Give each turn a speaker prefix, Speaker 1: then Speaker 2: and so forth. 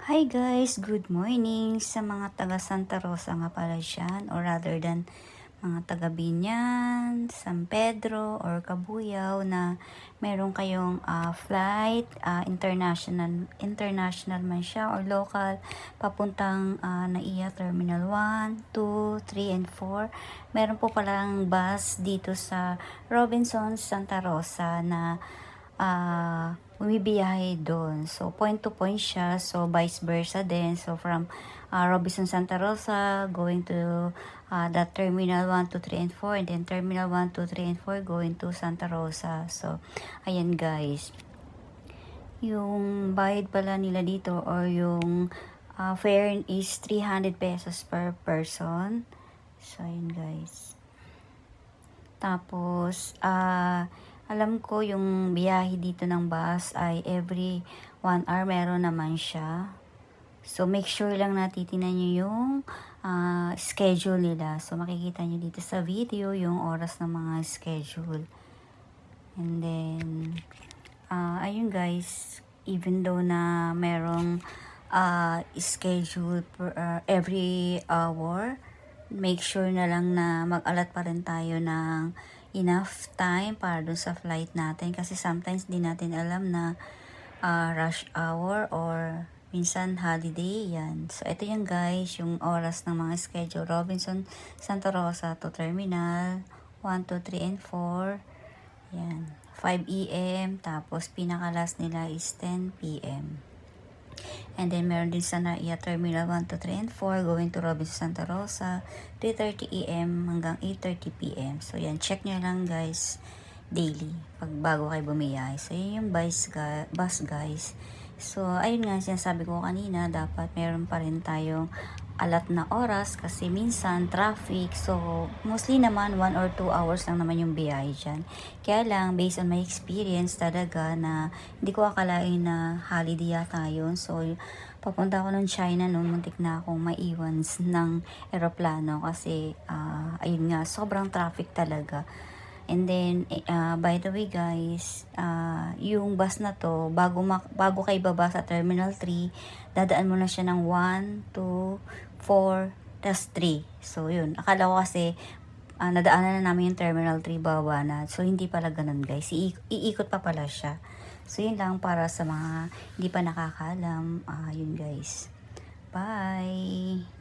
Speaker 1: Hi guys, good morning sa mga taga Santa Rosa nga pala dyan, or rather than mga taga Binyan, San Pedro, or Cabuyao na meron kayong flight, international man siya or local, papuntang NAIA Terminal 1, 2, 3, and 4. Meron po palang bus dito sa Robinson, Santa Rosa na bumibiyahe doon. So, point to point siya. So, vice versa din. So, from Robinson Santa Rosa going to that Terminal 1, 2, 3, and 4. And then Terminal 1, 2, 3, and 4 going to Santa Rosa. So, ayan guys. Yung bayad pala nila dito or yung fare is 300 pesos per person. So, ayan guys. Tapos, alam ko yung biyahe dito ng bus ay every 1 hour meron naman siya. So, make sure lang na titingnan nyo yung schedule nila. So, makikita nyo dito sa video yung oras ng mga schedule. And then, ayun guys, even though na merong schedule per, every hour, make sure na lang na mag-alat pa rin tayo ng enough time para dun sa flight natin kasi sometimes di natin alam na rush hour or minsan holiday yan. So ito yung guys, yung oras ng mga schedule. Robinson Santa Rosa to Terminal 1, 2, 3, and 4. Yan. 5 AM. Tapos pinaka last nila is 10 PM. And then, meron din sa NAIA Terminal 1, 2, 3, and 4 going to Robinson Santa Rosa, 3:30 AM hanggang 8:30 PM. So, yan. Check nyo lang, guys, daily, pag bago kayo bumiyahe. So, yun yung bus, guys. So, ayun nga, sinasabi ko kanina, dapat meron pa rin tayong alat na oras kasi minsan traffic. So, mostly naman 1 or 2 hours lang naman yung biyahe dyan. Kaya lang, based on my experience talaga na hindi ko akalain na holiday yata yun. So, papunta ako ng China noon, muntik na akong maiwan ng eroplano kasi, ayun nga, sobrang traffic talaga. And then, by the way guys, yung bus na to, bago kayo baba sa Terminal 3, dadaan mo na siya ng 1, 2, 4, tas 3. So, yun. Akala ko kasi, nadaanan na namin yung Terminal 3, baba na. So, hindi pala ganun guys. Iikot pa pala siya. So, yun lang para sa mga hindi pa nakakaalam. Yun guys. Bye!